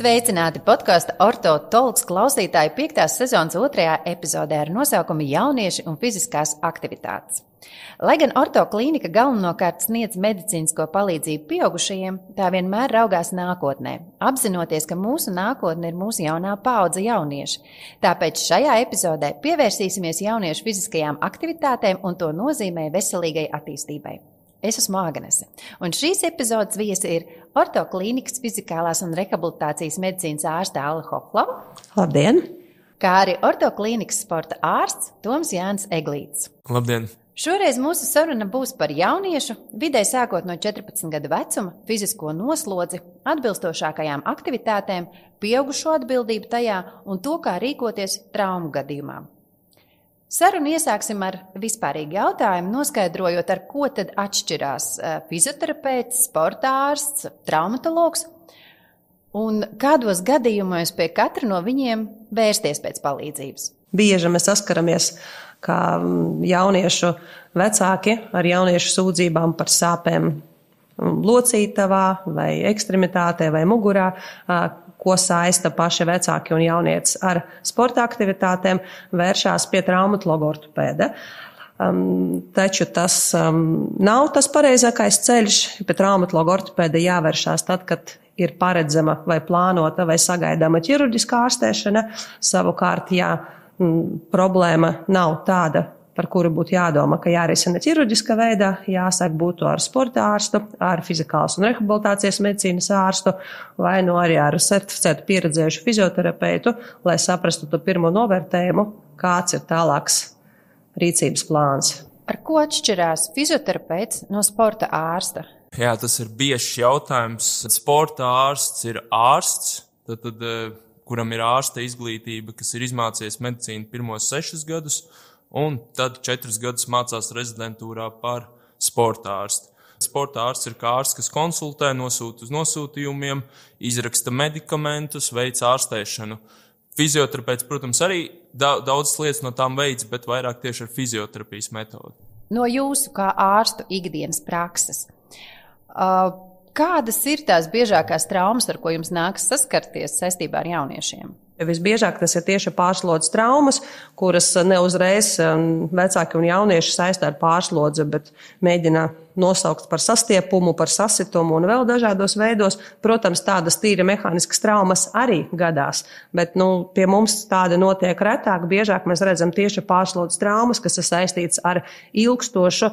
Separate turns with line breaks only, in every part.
Sveicināti podkasta Orto Talks klausītāji 5. sezonas 2. epizodē ar nosaukumu Jaunieši un fiziskās aktivitātes. Lai gan Orto klīnika galvenokārt sniedz medicīnisko palīdzību pieaugušajiem, tā vienmēr raugās nākotnē, apzinoties, ka mūsu nākotne ir mūsu jaunā paudze jaunieši. Tāpēc šajā epizodē pievērsīsimies jauniešu fiziskajām aktivitātēm un to nozīmē veselīgai attīstībai. Es esmu Āgnese, un šīs epizodes viesi ir Orto klīnikas fizikālās un rehabilitācijas medicīnas ārste Alle Hoflava.
Labdien!
Kā arī Orto klīnikas sporta ārsts Toms Jānis Eglītis.
Labdien!
Šoreiz mūsu saruna būs par jauniešu, vidē sākot no 14 gadu vecuma, fizisko noslodzi, atbilstošākajām aktivitātēm, pieaugušo atbildību tajā un to, kā rīkoties traumu gadījumā. Sarunu iesāksim ar vispārīgu jautājumu, noskaidrojot, ar ko tad atšķirās fizioterapeits, sporta ārsts, traumatologs un kādos gadījumos pie katra no viņiem vērsties pēc palīdzības.
Bieži mēs saskaramies, kā jauniešu vecāki ar jauniešu sūdzībām par sāpēm locītavā vai ekstremitātē vai mugurā, ko saista paši vecāki un jaunietis ar sporta aktivitātēm, vēršās pie traumatologa ortopēda. Taču tas nav tas pareizākais ceļš. Pie traumatologa ortopēda jāvēršās tad, kad ir paredzama vai plānota vai sagaidāma ķirurģiskā ārstēšana. Savukārt, ja problēma nav tāda, par kuru būtu jādomā, ka jārisina ķirurģiskā veidā, jāsāk būt ar sporta ārstu, ar fizikālas un rehabilitācijas medicīnas ārstu, vai no arī ar certificētu pieredzējušu fizioterapeitu, lai saprastu to pirmo novērtējumu, kāds ir tālāks rīcības plāns.
Ar ko atšķirās fizioterapeits no sporta ārsta?
Jā, tas ir biežs jautājums. Sporta ārsts ir ārsts, kuram ir ārsta izglītība, kas ir izmācījies medicīnu pirmos 6 gadus, un tad 4 gadus mācās rezidentūrā par sporta ārstu. Sporta ārsts ir kā ārsts, kas konsultē, nosūta uz nosūtījumiem, izraksta medikamentus, veic ārstēšanu. Fizioterapeits, protams, arī daudzas lietas no tām veids, bet vairāk tieši ar fizioterapijas metodu.
No jūsu kā ārstu ikdienas prakses, kādas ir tās biežākās traumas, ar ko jums nākas saskarties saistībā ar jauniešiem?
Visbiežāk tas ir tieši pārslodzes traumas, kuras neuzreiz vecāki un jaunieši saistā ar pārslodzi, bet mēģina nosaukt par sastiepumu, par sasitumu un vēl dažādos veidos. Protams, tādas tīri mehāniskas traumas arī gadās, bet pie mums tāda notiek retāk. Biežāk mēs redzam tieši pārslodzes traumas, kas ir saistīts ar ilgstošu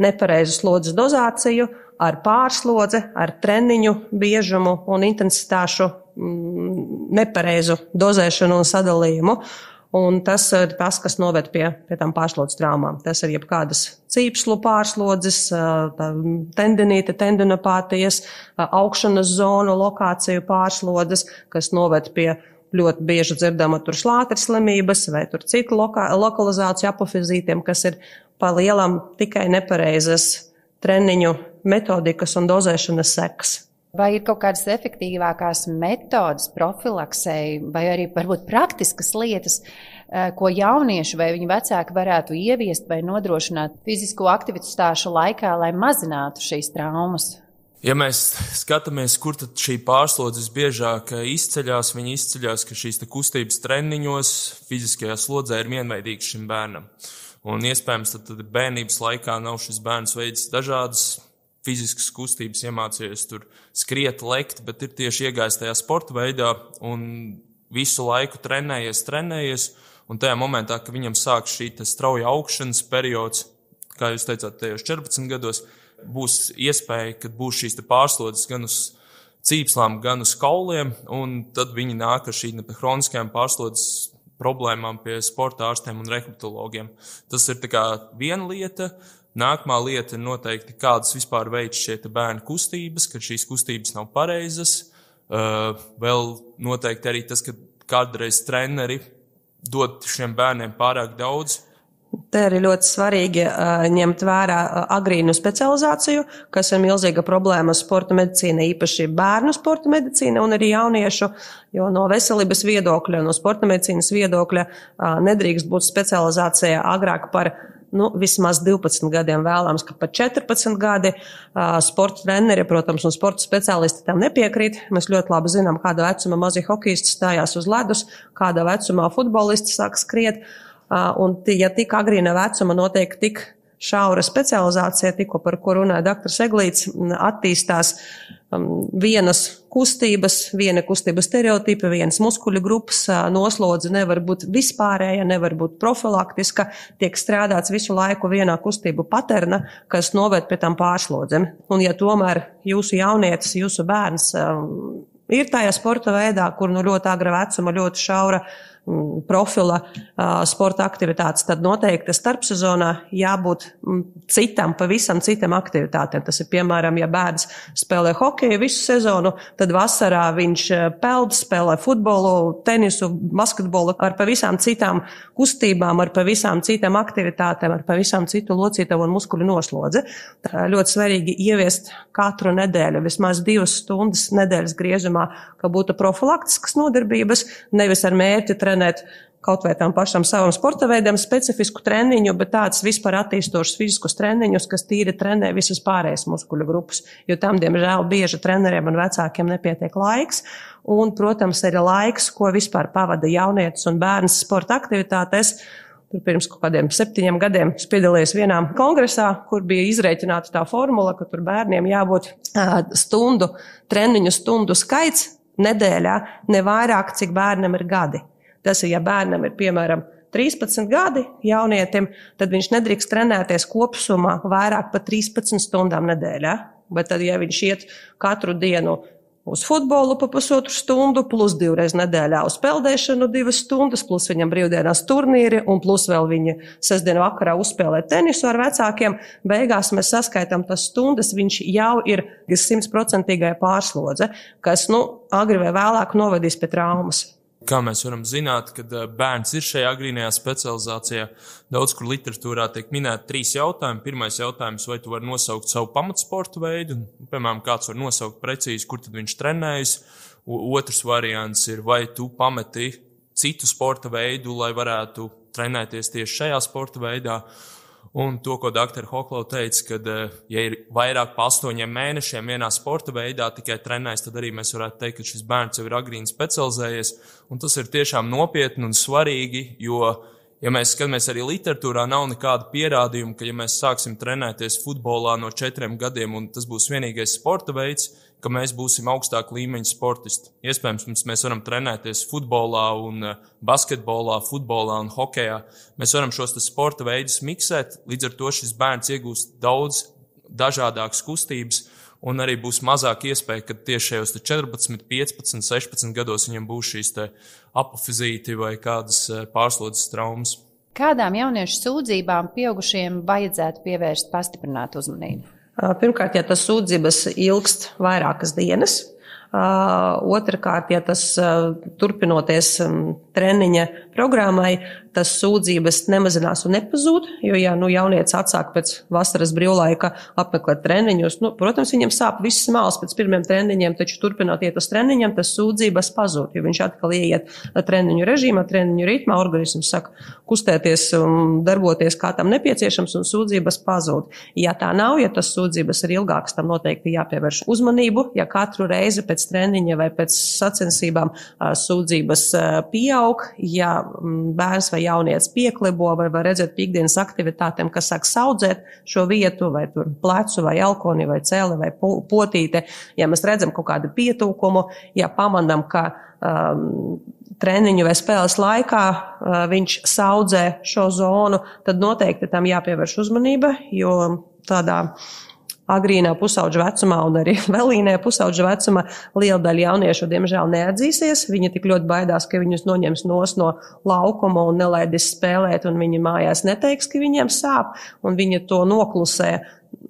nepareizu slodzes dozāciju, ar pārslodzi, ar treniņu biežumu un intensitāšu nepareizu dozēšanu un sadalījumu. Un tas ir tas, kas noved pie tām pārslodzes traumām. Tas ir jebkādas cīpslu pārslodzes, tendinīte, tendinopātijas, augšanas zonu lokāciju pārslodzes, kas noved pie ļoti bieži dzirdama šlātras slimības vai citu lokalizāciju apofizītiem, kas ir pa lielam tikai nepareizas treniņu metodikas un dozēšanas sekas.
Vai ir kaut kādas efektīvākās metodas profilaksei, vai arī varbūt praktiskas lietas, ko jaunieši vai viņu vecāki varētu ieviest vai nodrošināt fizisko aktivitāšu laikā, lai mazinātu šīs traumas?
Ja mēs skatāmies, kur tad šī pārslodze visbiežāk izceļās, viņi izceļās, ka šīs kustības treniņos, fiziskajā slodzē ir vienveidīgs šim bērnam. Un iespējams, tad bērnības laikā nav šis bērns veids dažādas fiziskas kustības, iemācījies tur skriet, lekt, bet ir tieši iegājis tajā sporta veidā un visu laiku trenējies, un tajā momentā, ka viņam sāk šī strauja augšanas periods, kā jūs teicāt, tajos 14 gados, būs iespēja, ka būs šīs pārslodzes gan uz cīpslām, gan uz kauliem, un tad viņi nāk ar šīm hroniskajām pārslodzes problēmām pie sporta ārstiem un rehabilitologiem. Tas ir tā kā viena lieta. Nākamā lieta ir noteikti, kādas vispār veids šie bērnu kustības, ka šīs kustības nav pareizas. Vēl noteikti arī tas, ka kādreiz treneri dod šiem bērniem pārāk daudz.
Te arī ļoti svarīgi ņemt vērā agrīnu specializāciju, kas ir milzīga problēma sporta medicīna, īpaši bērnu sporta medicīna un arī jauniešu, jo no veselības viedokļa, no sporta medicīnas viedokļa nedrīkst būt specializācija agrāk par vismaz 12 gadiem, vēlams, ka pat 14 gadi. Sporta treneri, protams, un sporta speciālisti tam nepiekrīt. Mēs ļoti labi zinām, kāda vecuma mazi hokejisti stājās uz ledus, kādā vecumā futbolisti sāk skriet. Un, ja tik agrīna vecuma notiek tik šaura specializācija, tikko par ko runāja dr. Eglīts, attīstās vienas kustību stereotipi, vienas muskuļu grupas noslodze nevar būt vispārēja, nevar būt profilaktiska, tiek strādāts visu laiku vienā kustību paterna, kas noved pie tam pārslodzēm. Un ja tomēr jūsu jaunietis, jūsu bērns ir tajā sporta veidā, kur ļoti agra vecuma, ļoti šaura profila sporta aktivitātes, tad noteikti starpsezonā jābūt pavisam citam aktivitātēm. Tas ir, piemēram, ja bērns spēlē hokeju visu sezonu, tad vasarā viņš peld, spēlē futbolu, tenisu, basketbolu ar pavisam citām kustībām, ar pavisam citām aktivitātēm, ar pavisam citu locītavu un muskuļu noslodzi. Tā ļoti svarīgi ieviest katru nedēļu, vismaz 2 stundas nedēļas griezumā, ka būtu profilaktiskas nodarbības, nevis ar mērķi trenēt kaut vai tam pašam savam sporta veidam specifisku treniņu, bet tāds vispār attīstošs fiziskus treniņus, kas tīri trenē visas pārējās muskuļu grupas, jo tam, diemžēl, bieži treneriem un vecākiem nepietiek laiks. Un, protams, arī laiks, ko vispār pavada jaunietis un bērns sporta aktivitātēs. Pirms kaut kādiem 7 gadiem es piedalījos vienā kongresā, kur bija izrēķināta tā formula, ka tur bērniem jābūt treniņu stundu skaits nedēļā, ne vairāk, cik bērnam ir gadi. Tas ir, ja bērnam ir, piemēram, 13 gadi jaunietim, tad viņš nedrīkst trenēties kopsumā vairāk par 13 stundām nedēļā. Bet tad, ja viņš iet katru dienu uz futbolu pa pusotru stundu, plus 2 reizes nedēļā uz peldēšanu 2 stundas, plus viņam brīvdienās turnīri, un plus vēl viņa sestdien vakarā uzspēlē tenisu ar vecākiem. Beigās mēs saskaitām tas stundas, viņš jau ir 100% pārslodze, kas, agri vai vēlāk novedīs pie traumas.
Kā mēs varam zināt, kad bērns ir šajā agrīnajā specializācijā? Daudz kur literatūrā tiek minēti 3 jautājumi. Pirmais jautājums, vai tu vari nosaukt savu pamatsporta veidu? Piemēram, kāds var nosaukt precīzi, kur tad viņš trenējas. Otrs variants ir, vai tu pameti citu sporta veidu, lai varētu trenēties tieši šajā sporta veidā. Un to, ko dr. Hoklau teica, kad, ja ir vairāk pa 8 mēnešiem vienā sporta veidā tikai trenējas, tad arī mēs varētu teikt, ka šis bērns jau ir agrīni specializējies. Un tas ir tiešām nopietni un svarīgi, jo, ja mēs skatāmies arī literatūrā, nav nekāda pierādījuma, ka ja mēs sāksim trenēties futbolā no 4 gadiem un tas būs vienīgais sporta veids, ka mēs būsim augstāka līmeņa sportisti. Iespējams, mēs varam trenēties futbolā un basketbolā, futbolā un hokejā. Mēs varam šos sporta veidus miksēt, līdz ar to šis bērns iegūst daudz dažādākas kustības un arī būs mazāk iespēja, ka tieši šajos 14, 15, 16 gados viņam būs šīs apofizīti vai kādas pārslodzes traumas.
Kādām jauniešu sūdzībām pieaugušiem vajadzētu pievērst pastiprinātu uzmanību?
Pirmkārt, ja tas sūdzības ilgst vairākas dienas. Otrakārt, ja tas turpinoties treniņa programmai, tas sūdzības nemazinās un nepazūd, jo, ja jaunietis atsāk pēc vasaras brīvlaika apmeklēt treniņus, protams, viņam sāp viss māls pēc pirmiem treniņiem, taču turpinot iet uz treniņiem, tas sūdzības pazūd, jo viņš atkal ieiet treniņu režīmā, treniņu ritmā, organisms saka kustēties un darboties, kā tam nepieciešams, un sūdzības pazūd. Ja tā nav, ja tas sūdzības ir ilgākas, tam noteikti jāpievērš uzmanību, ja katru reizi pēc treniņa vai pēc sacensībām sūdzības pieaug, ja bērns vai jaunietis pieklibo vai var redzēt ikdienas aktivitātēm, kas sāk saudzēt šo vietu, vai tur plecu, vai elkoni, vai celi, vai potīte. Ja mēs redzam kaut kādu pietūkumu, ja pamanām, ka treniņu vai spēles laikā viņš saudzē šo zonu, tad noteikti tam jāpievērš uzmanība, jo tādā agrīnā pusauģa vecumā un arī vēlīnajā pusauģa vecumā liela daļa jauniešu, diemžēl, neatzīsies. Viņi tik ļoti baidās, ka viņus noņems no laukuma un nelaidīs spēlēt, un viņi mājās neteiks, ka viņiem sāp, un viņi to noklusē,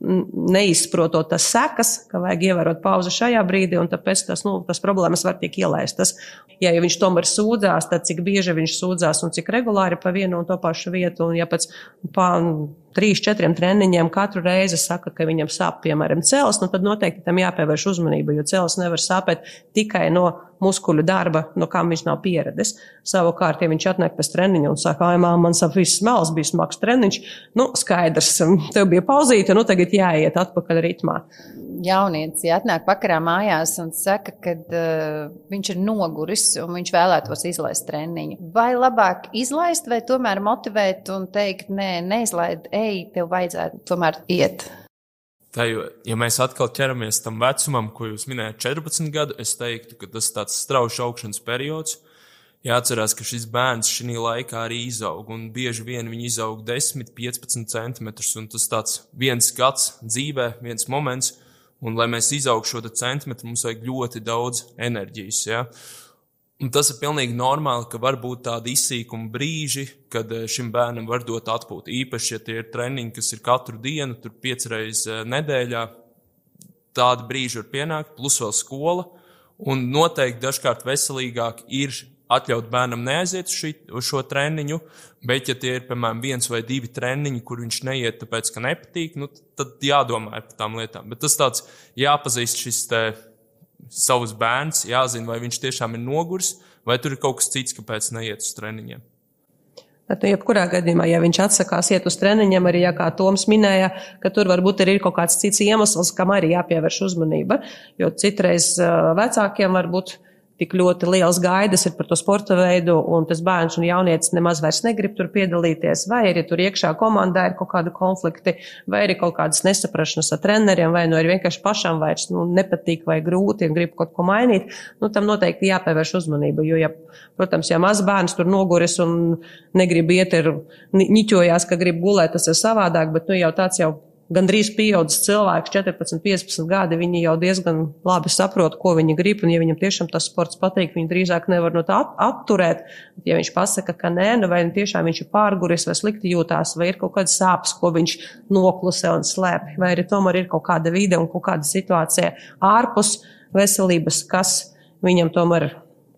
neizprotot tas sekas, ka vajag ievērot pauzi šajā brīdī, un tāpēc tas problēmas var tiek ielaistas. Ja viņš tomēr sūdzās, tad cik bieži viņš sūdzās un cik regulāri pa vienu un to pašu vietu, un ja pēc 3-4 treniņiem katru reizi saka, ka viņam sāp, piemēram, cēles, tad noteikti tam jāpievērš uzmanība, jo cēles nevar sāpēt tikai no muskuļu darba, no kam viņš nav pieredzis. Savukārt, ja viņš atnāk pēc treniņa un saka, ai, māma, man sap viss smells, bija smags treniņš, skaidrs, tev bija pauzīte, tagad jāiet atpakaļ ritmā.
Jaunietis, ja atnāk vakarā mājās un saka, ka viņš ir noguris un viņš vēlētos izlaist treniņu. Vai labāk izlaist, vai tomēr motivēt un teikt, nē, neizlaid, ej, tev vajadzētu tomēr iet?
Tā, ja mēs atkal ķeramies tam vecumam, ko jūs minējāt 14 gadu, es teiktu, ka tas tāds strauši augšanas periods. Jāatcerās, ka šis bērns šī laikā arī izaug, un bieži vien viņi izaug 10-15 centimetrus, un tas tāds viens gads dzīvē, viens moments, un lai mēs izaugtu šo centimetru, mums vajag ļoti daudz enerģijas, ja? Un tas ir pilnīgi normāli, ka var būt tādi izsīkuma brīži, kad šim bērnam var dot atpūtu. Īpaši, ja tie ir treniņi, kas ir katru dienu, tur 5 reizes nedēļā, tādi brīži var pienākt, plus vēl skola. Un noteikti dažkārt veselīgāk ir atļaut bērnam neaiziet uz šo treniņu, bet ja tie ir, piemēram, 1 vai 2 treniņi, kur viņš neiet, tāpēc, ka nepatīk, tad jādomā par tām lietām. Bet tas tāds jāpazīst šis savus bērns, jāzina, vai viņš tiešām ir noguris, vai tur ir kaut kas cits, kāpēc neiet uz treniņiem.
Bet, jebkurā gadījumā, ja viņš atsakās iet uz treniņiem, arī, kā Toms minēja, ka tur varbūt ir kaut kāds cits iemesls, kam arī jāpievērš uzmanība, jo citreiz vecākiem varbūt tik ļoti liels gaidas ir par to sporta veidu, un tas bērns un jaunietis nemaz vairs negrib tur piedalīties, vai arī tur iekšā komandā ir kaut kādi konflikti, vai arī kaut kādas nesaprašanas ar treneriem, vai ir vienkārši pašam vairs nepatīk vai grūti un grib kaut ko mainīt, tam noteikti jāpievērš uzmanība, jo, protams, ja maz bērns tur noguris un negrib iet, niķojās, ka grib gulēt, tas ir savādāk, bet jau tāds jau gandrīz pieaudzis cilvēks, 14, 15 gadi, viņi jau diezgan labi saprot, ko viņi grib, un ja viņam tiešām tas sports patīk, viņi drīzāk nevar no tā atturēt. Ja viņš pasaka, ka nē, vai tiešām viņš ir pārguris, vai slikti jūtās, vai ir kaut kādas sāpes, ko viņš noklusē un slēp, vai arī tomēr ir kaut kāda vide un kaut kāda situācija ārpus veselības, kas viņam tomēr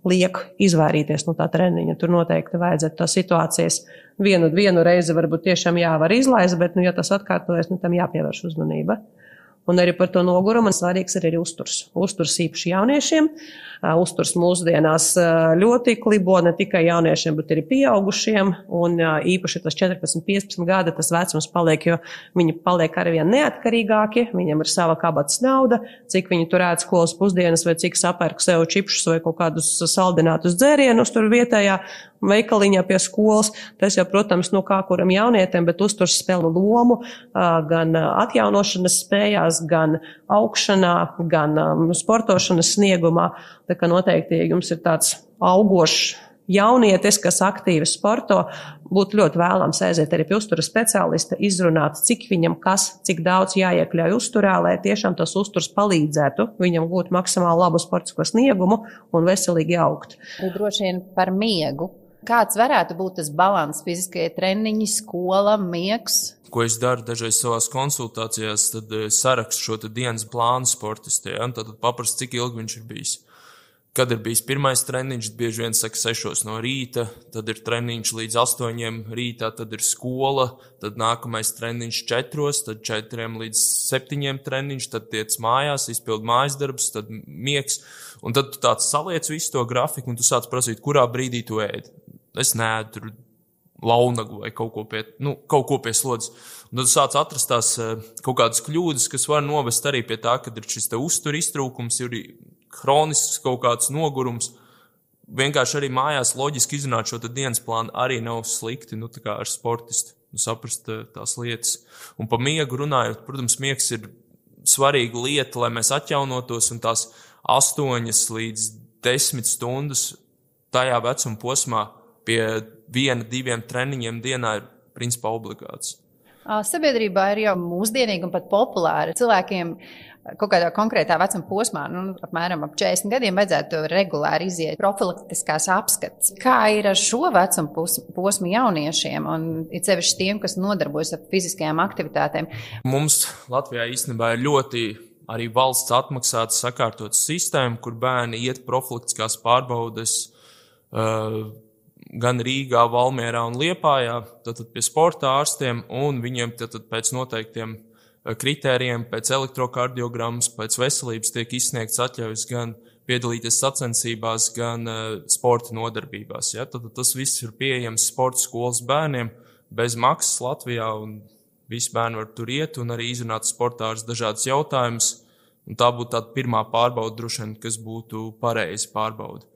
liek izvairīties no tā treniņa. Tur noteikti vajadzētu tās situācijas vienu reizi varbūt tiešām var izlaist, bet, ja tas atkārtojas, tam jāpievērš uzmanība. Un arī par to nogurumu svarīgs arī ir uzturs. Uzturs īpaši jauniešiem. Uzturs mūsdienās ļoti klibo ne tikai jauniešiem, bet arī pieaugušiem. Un īpaši tas 14-15 gada tas vecums paliek, jo viņi paliek arvien neatkarīgāki. Viņiem ir sava kabatas nauda, cik viņi tur ēd skolas pusdienas vai cik sapērk sev čipšus vai kaut kādus saldinātus dzērienus tur vietējā veikaliņā pie skolas. Tas jau, protams, kā kuram jaunietim, bet uzturs spēlē lomu gan atjaunošanas spējās, gan augšanā, gan sportošanas sniegumā. Tā kā noteikti, ja jums ir tāds augošs jaunietis, kas aktīvi sporto, būtu ļoti vēlams aiziet arī pie uztura speciālista, izrunāt, cik viņam cik daudz jāiekļauj uzturā, lai tiešām tas uzturs palīdzētu viņam gūt maksimāli labu sportisko sniegumu un veselīgi augt.
Droši vien par miegu. Kāds varētu būt tas balans, fiziskie treniņi, skola, miegs?
Ko es daru dažreiz savās konsultācijās, tad sarakstu šo dienas plānu sportistē, tad paprastu, cik ilgi viņš ir bijis. Kad ir bijis pirmais treniņš, bieži vien saka 6 no rīta, tad ir treniņš līdz 8 rītā, tad ir skola, tad nākamais treniņš 4, tad 4 līdz 7 treniņš, tad tiec mājās, izpild mājas darbus, tad miegs, un tad tu tāds saliec visu to grafiku, un tu sāc prasīt, kurā brīdī tu ēdi. Es neēdu tur launagu vai kaut ko pie slodzes. Un tad sāc atrast tās kaut kādas kļūdas, kas var novest arī pie tā, kad ir šis te uztura iztrūkums, ir hronisks kaut kāds nogurums. Vienkārši arī mājās loģiski izrunāt šo dienas plānu arī nav slikti, tā kā ar sportistu, saprast tās lietas. Un pa miegu runājot, protams, miegs ir svarīga lieta, lai mēs atjaunotos, un tās 8 līdz 10 stundas tajā vecuma posmā pie 1-2 treniņiem dienā ir principā obligāts.
Sabiedrībā ir jau mūsdienīgi un pat populāri. Cilvēkiem kaut kādā konkrētā vecuma posmā, apmēram ap 40 gadiem, vajadzētu regulāri iziet profilaktiskās apskates. Kā ir ar šo vecuma posmu jauniešiem un it sevišķi tiem, kas nodarbojas ar fiziskajām aktivitātēm? Mums
Latvijā īstenībā ir ļoti arī valsts atmaksāta sakārtot sistēma, kur bērni iet profilaktiskās pārbaudes gan Rīgā, Valmierā un Liepājā, tad pie sporta ārstiem, un viņiem tad pēc noteiktiem kritērijiem, pēc elektrokardiogrammas, pēc veselības tiek izsniegts atļaujas gan piedalīties sacensībās, gan sporta nodarbībās. Ja? Tad tas viss ir pieejams sporta skolas bērniem bez maksas Latvijā, un visi bērni var tur iet un arī izrunāt sportārs dažādas jautājumus. Un tā būtu tāda pirmā pārbauda, droši vien, kas būtu pareizi pārbauda.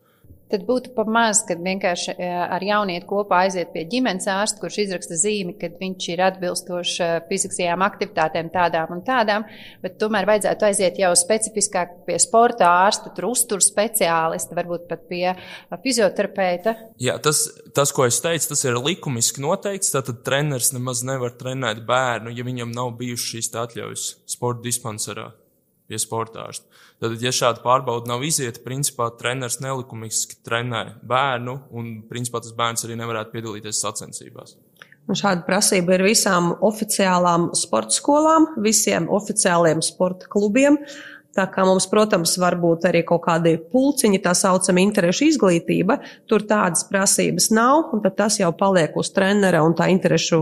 Tad būtu pamaz, kad vienkārši ar jaunieti kopā aiziet pie ģimenes ārsta, kurš izraksta zīmi, kad viņš ir atbilstošs fiziskajām aktivitātēm tādām un tādām, bet tomēr vajadzētu aiziet jau specifiskāk pie sporta ārsta, tur uztur speciālista, varbūt pat pie fizioterapeita. Jā,
tas, ko es teicu, tas ir likumiski noteikts, tātad treneris nemaz nevar trenēt bērnu, ja viņam nav bijušas šīs atļaujas sporta dispanserā pie sporta ārsta. Tad, ja šāda pārbauda nav izieta, principā treneris nelikumiski trenē bērnu, un principā tas bērns arī nevarētu piedalīties sacensībās.
Un šāda prasība ir visām oficiālām sporta skolām, visiem oficiāliem sporta klubiem. Tā kā mums, protams, var būt arī kaut kādi pulciņi, tā saucama interešu izglītība, tur tādas prasības nav, un tad tas jau paliek uz trenera un tā interešu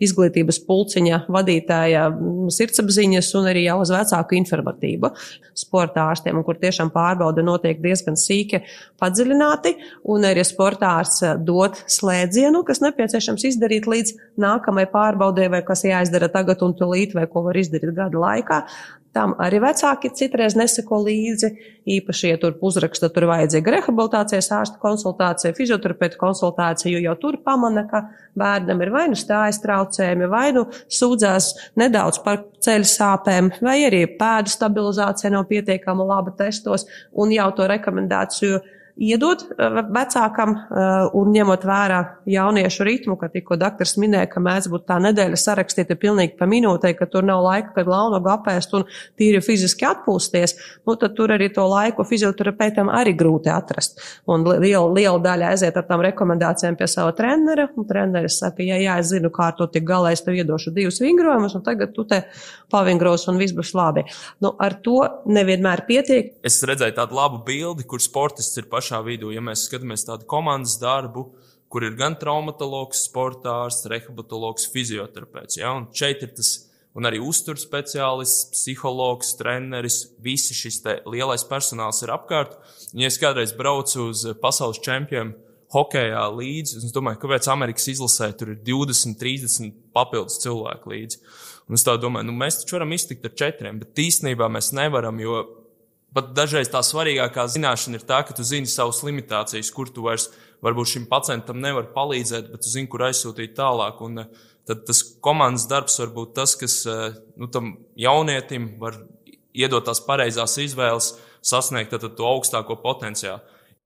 izglītības pulciņa vadītāja sirdsapziņas un arī jau uz vecāku informatību sporta ārstiem, un kur tiešām pārbauda notiek diezgan sīki padziļināti, un arī sportārs dod slēdzienu, kas nepieciešams izdarīt līdz nākamai pārbaudē, vai kas jāizdara tagad un tulīt, vai ko var izdarīt gada laikā. Tam arī vecāki citreiz neseko līdzi, īpaši, ja tur uzraksta, tur vajadzīga rehabilitācijas ārsta konsultācija, fizioterapeita konsultācija, jo jau tur pamana, ka bērnam ir vai nu stājas traucējumi, vai nu sūdzās nedaudz par ceļu sāpēm, vai arī pēdu stabilizācija nav pietiekama laba testos, un jau to rekomendāciju iedot vecākam un ņemot vērā jauniešu ritmu, ka tikko doktors minēja, ka mēdz būt tā nedēļa sarakstīta pilnīgi pa minūtei, ka tur nav laika, kad launogu apēst un tīri fiziski atpūsties, nu tad tur arī to laiku fizioterapeitam arī grūti atrast. Un liela daļa aiziet ar tām rekomendācijām pie sava trenera, un treneris saka, ja es zinu, kā ar to tik galā, es tev iedošu 2 vingrojumus, un tagad tu te pavingros un viss būs labi. Nu, ar to nevienmēr pietiek.
Es redzēju tādu labu bildi, kur sportists ir pašā vidū, ja mēs skatāmies tādu komandas darbu, kur ir gan traumatologs, sportārs, rehabilitologs, fizioterapeits. Ja? Un šeit ir tas, un arī uztur speciālists, psihologs, treneris, visi šis te lielais personāls ir apkārt. Un, ja es kādreiz braucu uz pasaules čempionu hokejā līdzi, es domāju, kāpēc Amerikas izlasē tur ir 20, 30 papildus cilvēku līdzi. Un es tā domāju, mēs taču varam iztikt ar 4, bet īstenībā mēs nevaram, jo pat dažreiz tā svarīgākā zināšana ir tā, ka tu zini savas limitācijas, kur tu vairs varbūt šim pacientam nevar palīdzēt, bet tu zini, kur aizsūtīt tālāk. Un tad tas komandas darbs var būt tas, kas tam jaunietim var iedot tās pareizās izvēles, sasniegt to augstāko potenciālu.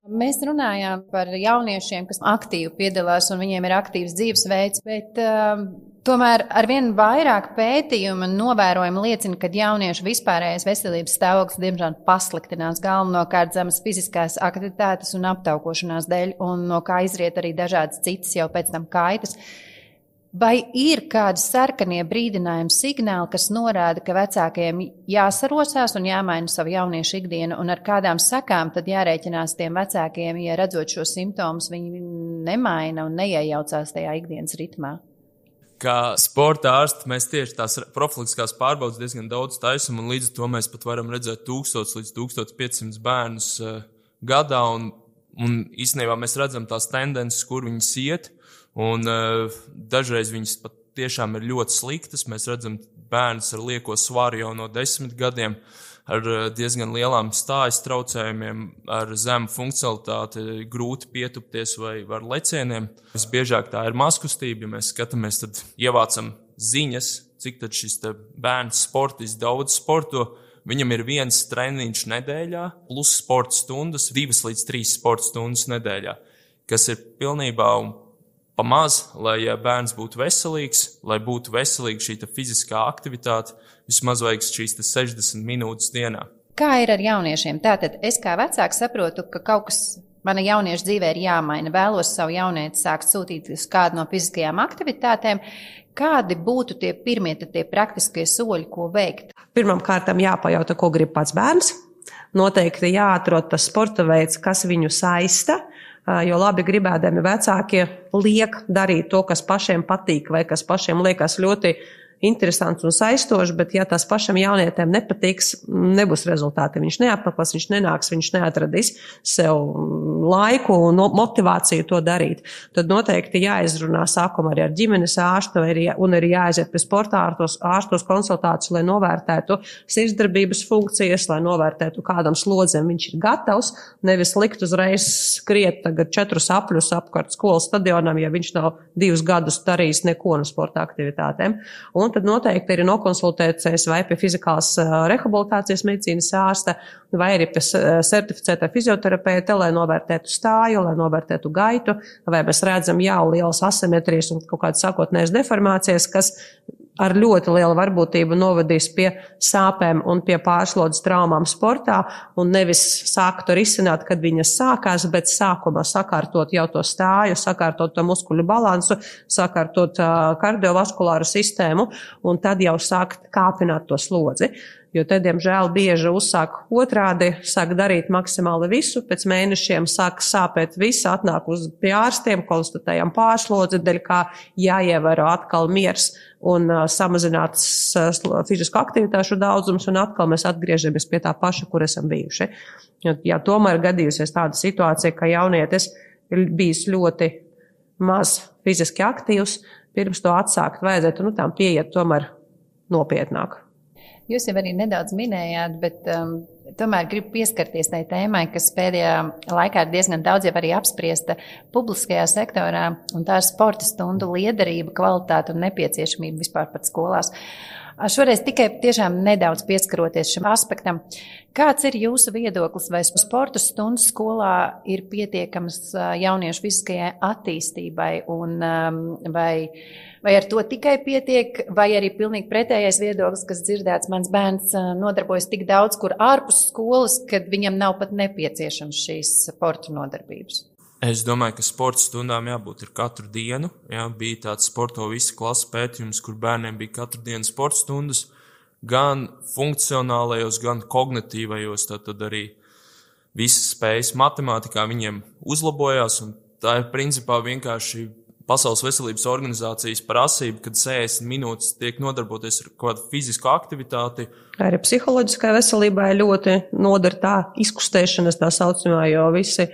Mēs runājām par jauniešiem, kas aktīvi piedalās un viņiem ir aktīvs dzīvesveids, bet tomēr arvien vairāk pētījumu un novērojumu liecina, ka jauniešu vispārējais veselības stāvoklis diemžēl pasliktinās galvenokārt zemes fiziskās aktivitātes un aptaukošanās dēļ, un no kā izriet arī dažādas citas jau pēc tam kaitas. Vai ir kādi sarkanie brīdinājumi signāli, kas norāda, ka vecākiem jāsarosās un jāmaina savu jauniešu ikdienu, un ar kādām sakām tad jārēķinās tiem vecākiem, ja redzot šos simptomus, viņi nemaina un neiejaucās tajā ikdienas ritmā?
Kā sporta ārsti mēs tieši tās profilaktiskās pārbaudes diezgan daudz taisam, un līdz ar to mēs pat varam redzēt 1000 līdz 1500 bērnus gadā, un īstenībā mēs redzam tās tendences, kur viņas iet. Un dažreiz viņas pat tiešām ir ļoti sliktas. Mēs redzam bērnus ar lieko svaru jau no 10 gadiem, ar diezgan lielām stājas traucējumiem, ar zemu funkcionalitāti, grūti pietupties vai ar lecieniem. Visbiežāk tā ir mazkustība, ja mēs skatāmies, tad ievācam ziņas, cik tad šis bērns sportists daudz sporto. Viņam ir 1 treniņš nedēļā, plus sporta stundas, 2 līdz 3 sporta stundas nedēļā, kas ir pilnībā pamaz, lai bērns būtu veselīgs, lai būtu veselīga šī fiziskā aktivitāte, vismaz vajag šīs 60 minūtes dienā.
Kā ir ar jauniešiem? Tātad es kā vecāks saprotu, ka kaut kas mana jaunieša dzīvē ir jāmaina. Vēlos savu jaunieti sākt sūtīt uz kādu no fiziskajām aktivitātēm. Kādi būtu tie pirmie, tie praktiskie soļi, ko veikt?
Pirmām kārtām jāpajautā, ko grib pats bērns. Noteikti jāatrod tas sporta veids, kas viņu saista. Jo labi gribēdami vecākie liek darīt to, kas pašiem patīk vai kas pašiem liekas ļoti interesants un saistošs, bet ja tas pašam jaunietim nepatiks, nebūs rezultāti. Viņš neapmeklēs, viņš nenāks, viņš neatradīs sev laiku un motivāciju to darīt. Tad noteikti jāizrunā sākumā arī ar ģimenes ārstu un arī jāaiziet pie sporta ārstos konsultāciju, lai novērtētu sirdsdarbības funkcijas, lai novērtētu, kādam slodzēm viņš ir gatavs, nevis likt uzreiz skriet tagad 4 apļus apkārt skolas stadionam, ja viņš nav 2 gadus darījis neko no sporta aktivitātēm. Un tad noteikti arī nokonsultēties vai pie fizikālās rehabilitācijas medicīnas ārsta, vai arī pie certificētā fizioterapeita, lai novērtētu stāju, lai novērtētu gaitu, vai mēs redzam jau lielas asimetrijas un kaut kādas sākotnējas deformācijas, kas ar ļoti lielu varbūtību novadīs pie sāpēm un pie pārslodzes traumām sportā, un nevis sāktu risināt, kad viņas sākās, bet sākumā sakārtot jau to stāju, sakārtot to muskuļu balansu, sakārtot kardiovaskulāru sistēmu, un tad jau sākt kāpināt to slodzi. Jo te, diemžēl, bieži uzsāk otrādi, sāk darīt maksimāli visu, pēc mēnešiem sāk sāpēt viss, atnāk pie ārstiem, konstatējam pārslodzi, dēļ kā jāievēro atkal miers un samazināts fizisko aktivitāšu daudzums, un atkal mēs atgriežamies pie tā paša, kur esam bijuši. Ja tomēr gadījusies tāda situācija, ka jaunietis ir bijis ļoti maz fiziski aktīvs, pirms to atsākt vajadzētu, tam pieiet tomēr nopietnāk.
Jūs jau arī nedaudz minējāt, bet tomēr gribu pieskarties tai tēmai, kas pēdējā laikā ir diezgan daudz jau arī apspriesta publiskajā sektorā, un tā ir sporta stundu liederība, kvalitāte un nepieciešamība vispār pat skolās. Šoreiz tikai tiešām nedaudz pieskaroties šim aspektam. Kāds ir jūsu viedoklis, vai sporta stundu skolā ir pietiekams jauniešu fiziskajai attīstībai, un vai ar to tikai pietiek, vai arī pilnīgi pretējais viedoklis, kas dzirdēts, mans bērns nodarbojas tik daudz, kur ārpus skolas, kad viņam nav pat nepieciešams šīs sporta nodarbības?
Es domāju, ka sporta stundām jābūt ir katru dienu. Jā, bija tāds sporto visa klasa pētījums, kur bērniem bija katru dienu sporta stundas, gan funkcionālajos, gan kognitīvajos, tad arī visas spējas matemātikā viņiem uzlabojās, un tā ir principā vienkārši Pasaules veselības organizācijas prasība, kad 60 minūtes tiek nodarboties ar kādu fizisku aktivitāti.
Arī psiholoģiskai veselībai ļoti noder tā izkustēšanas tā saucamā, jo visi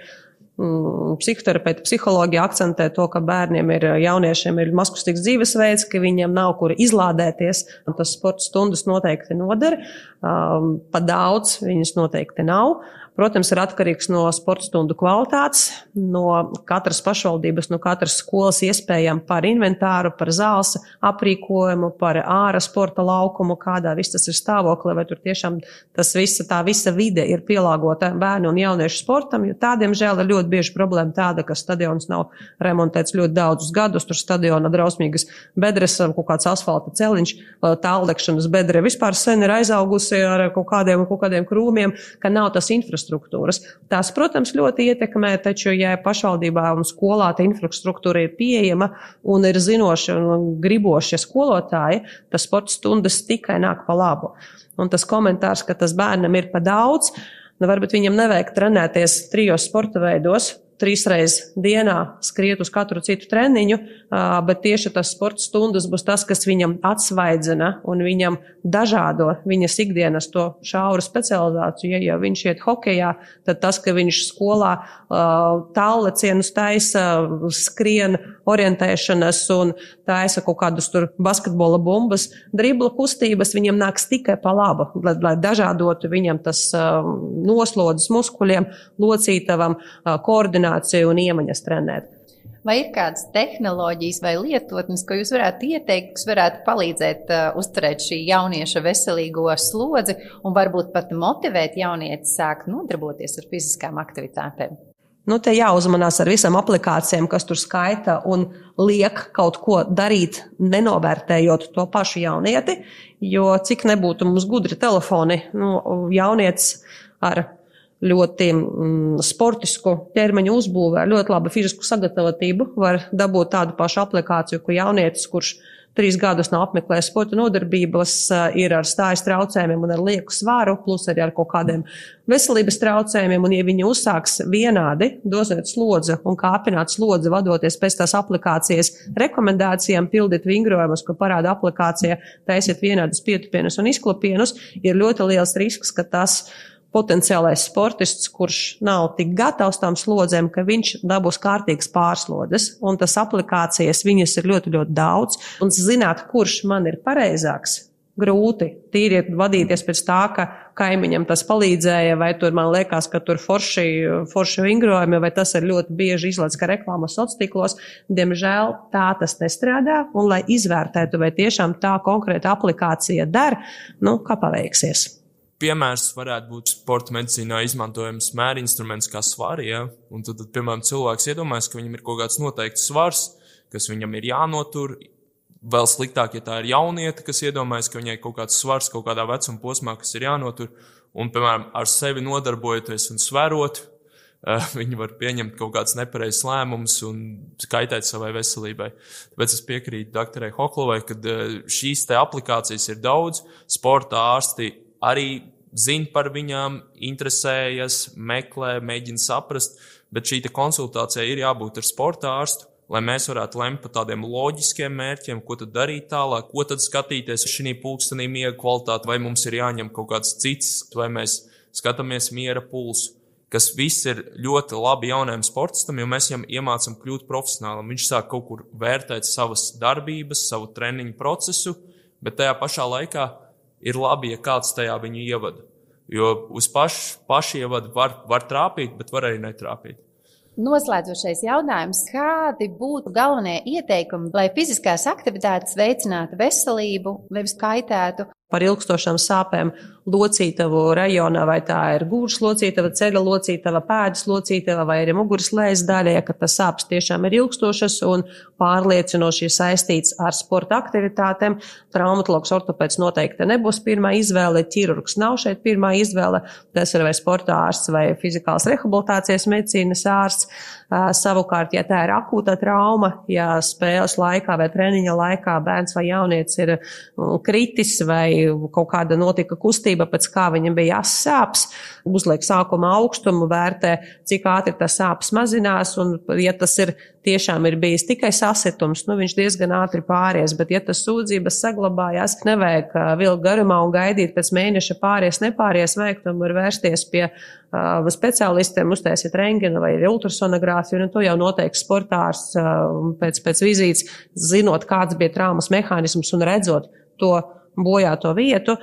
psihoterapeiti, psihologi akcentē to, ka bērniem jauniešiem ir mazkustīgs dzīvesveids, ka viņiem nav kur izlādēties. Tas sporta stundas noteikti noder, pa daudz viņas noteikti nav. Protams, ir atkarīgs no sporta stundu kvalitātes, no katras pašvaldības, no katras skolas iespējām par inventāru, par zāles aprīkojumu, par ārā sporta laukumu, kādā viss tas ir stāvoklī, vai tur tiešām tā visa vide ir pielāgota bērnu un jauniešu sportam, jo tādiem žēl ir ļoti bieži problēma tāda, ka stadions nav remontēts ļoti daudzus gadus, tur stadiona drausmīgas bedres, kaut kāds asfalta celiņš, tālrekšanas bedre vispār sen ir aizaugusi ar kaut kādiem krūmiem, ka nav tas infrastruktūras. Tās, protams, ļoti ietekmē, taču, ja pašvaldībā un skolā tā infrastruktūra ir pieejama un ir zinoši un gribošie skolotāji, tas sporta stundas tikai nāk pa labu. Un tas komentārs, ka tas bērnam ir pa daudz, varbūt viņam nevajag trenēties 3 sporta veidos, 3 reizes dienā skriet uz katru citu treniņu, bet tieši tas sporta stundas būs tas, kas viņam atsvaidzina un viņam dažādo viņas ikdienas to šauru specializāciju. Ja viņš iet hokejā, tad tas, ka viņš skolā tāllecienus taisa, skrien orientēšanas un taisa kaut kādus tur basketbola bumbas, dribla kustības, viņam nāks tikai pa labu, lai dažādotu viņam tas noslodzes muskuļiem, locītavam, koordināciju un iemaņas trenēt.
Vai ir kādas tehnoloģijas vai lietotnes, ko jūs varētu ieteikt, kas varētu palīdzēt uzturēt šī jaunieša veselīgo slodzi un varbūt pat motivēt jaunieti sākt nodarboties ar fiziskām aktivitātēm?
Te jāuzmanās ar visam aplikācijām, kas tur skaita un liek kaut ko darīt, nenovērtējot to pašu jaunieti, jo cik nebūtu mums gudri telefoni, jaunietis ar ļoti sportisku ķermeņa uzbūvē, ļoti labu fizisku sagatavotību, var dabūt tādu pašu aplikāciju, ko jaunietis, kurš 3 gadus nav apmeklējis sporta nodarbības, ir ar stājas traucējumiem un ar lieku svaru, plus arī ar kaut kādiem veselības traucējumiem, un ja viņi uzsāks vienādi dozēt slodzi un kāpināt slodzi, vadoties pēc tās aplikācijas rekomendācijām, pildīt vingrojumus, ko parāda aplikācija, taisiet vienādus pietupienus un izklupienus, ir ļoti liels risks, ka tas potenciālais sportists, kurš nav tik gatavs tām slodzēm, ka viņš dabūs kārtīgas pārslodzes, un tas aplikācijas viņas ir ļoti, ļoti daudz, un zināt, kurš man ir pareizāks, grūti. Tīri vadīties pēc tā, ka kaimiņam tas palīdzēja, vai tur man liekas, ka tur forši vingrojumi, vai tas ir ļoti bieži izlaists kā reklāmas sociālos. Diemžēl tā tas nestrādā, un lai izvērtētu, vai tiešām tā konkrēta aplikācija der, kā paveiksies.
Piemērs varētu būt sporta medicīnā izmantojams mērinstruments kā svari, ja? Un tad, piemēram, cilvēks iedomājas, ka viņam ir kaut kāds noteikts svars, kas viņam ir jānotur. Vēl sliktāk, ja tā ir jaunieta, kas iedomājas, ka viņai kaut kāds svars kaut kādā vecuma posmā, kas ir jānotur. Un, piemēram, ar sevi nodarbojoties un sverot, viņi var pieņemt kaut kāds nepareizs lēmums un kaitēt savai veselībai. Tāpēc es piekrītu doktorai Hoklovai, ka šīs te aplikācijas ir daudz, sporta ārsti arī zina par viņām, interesējas, meklē, mēģina saprast, bet šī konsultācija ir jābūt ar sporta ārstu, lai mēs varētu lemt par tādiem loģiskiem mērķiem, ko tad darīt tālāk, ko tad skatīties šī pulkstenī miega kvalitāti, vai mums ir jāņem kaut kāds cits, vai mēs skatāmies miera pulsu, kas viss ir ļoti labi jaunajam sportistam, jo mēs viņam iemācam kļūt profesionālam. Viņš sāk kaut kur vērtēt savas darbības, savu treniņu procesu, bet tajā pašā laikā ir labi, ja kāds tajā viņu ievada. Jo uz pašu ievadu var trāpīt, bet var arī netrāpīt.
Noslēdzošais jautājums, kādi būtu galvenie ieteikumi, lai fiziskās aktivitātes veicinātu veselību, nevis kaitētu?
Par ilgstošām sāpēm locītavu rajonā, vai tā ir gūžas locītava, ceļa locītava, pēdas locītava vai arī muguras lejas daļā, ka tas sāpes tiešām ir ilgstošas un pārliecinoši saistīts ar sporta aktivitātēm. Traumatologs ortopēds noteikti nebūs pirmā izvēle, ķirurgs nav šeit pirmā izvēle, tas ir vai sporta ārsts vai fizikālas rehabilitācijas medicīnas ārsts. Savukārt, ja tā ir akūta trauma, ja spēles laikā vai treniņa laikā bērns vai jaunietis ir kritis vai kaut kāda notika kustība, pēc kā viņam bija jāsāps, uzliek sākuma augstumu, vērtē, cik ātri tas sāpes mazinās, un ja tas ir tiešām ir bijis tikai sasitums, viņš diezgan ātri pāries, bet ja tas sūdzības saglabājās, nevajag vilkt garumā un gaidīt pēc mēneša nepāries, vajag tomēr vērsties pie speciālistiem, uztaisīt rentgenu vai ultrasonogrāfiju, un to jau noteikti sportārs pēc vizītes, zinot, kāds bija traumas mehānisms un redzot to bojāto vietu.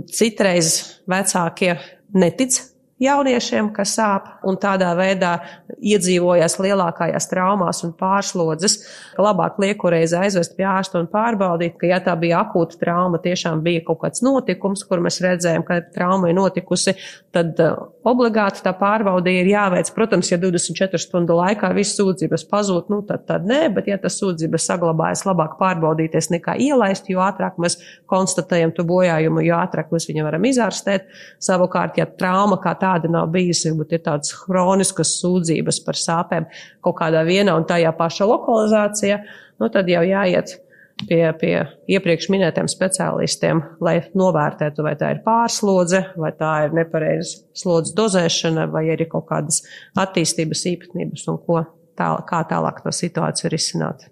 Citreiz vecākie netic jauniešiem, kas sāp, un tādā veidā iedzīvojas lielākajās traumās un pārslodzes, ka labāk liekoreiz aizvest pie ārsta un pārbaudīt, ka ja tā bija akūta trauma, tiešām bija kaut kāds notikums, kur mēs redzējām, ka trauma ir notikusi, tad obligāti tā pārbaude ir jāveic. Protams, ja 24 stundu laikā viss sūdzības pazūd, tad nē, bet ja tas sūdzības saglabājas, labāk pārbaudīties nekā ielaist, jo ātrāk mēs konstatējam to bojājumu, jo ātrāk mēs viņu varam izārstēt. Savukārt, ja trauma kā tāda nav bijusi, bet ir tādas hroniskas sūdzības par sāpēm kaut kādā vienā un tajā paša lokalizācijā, tad jau jāiet pie iepriekš minētiem speciālistiem, lai novērtētu, vai tā ir pārslodze, vai tā ir nepareiza slodzes dozēšana, vai arī kaut kādas attīstības īpatnības un kā tālāk to situāciju risināt.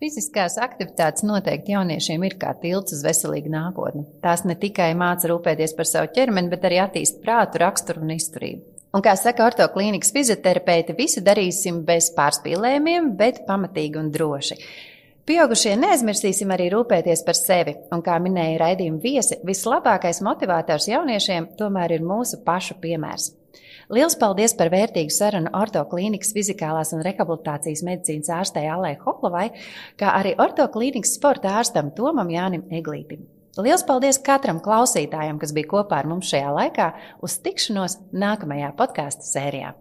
Fiziskās aktivitātes noteikti jauniešiem ir kā tilts uz veselīgu nākotni. Tās ne tikai māca rūpēties par savu ķermeni, bet arī attīst prātu, raksturu un izturību. Un kā saka ortoklīnikas fizioterapeiti, visu darīsim bez pārspīlējumiem, bet pamatīgi un droši. Pieaugušie neaizmirsīsim arī rūpēties par sevi, un kā minēja raidījuma viesi, vislabākais motivators jauniešiem tomēr ir mūsu pašu piemērs. Liels paldies par vērtīgu sarunu ortoklīnikas fizikālās un rehabilitācijas medicīnas ārstei Allai Hoklovai, kā arī ortoklīnikas sporta ārstam Tomam Jānim Eglītim. Liels paldies katram klausītājam, kas bija kopā ar mums šajā laikā, uz tikšanos nākamajā podkāstu sērijā.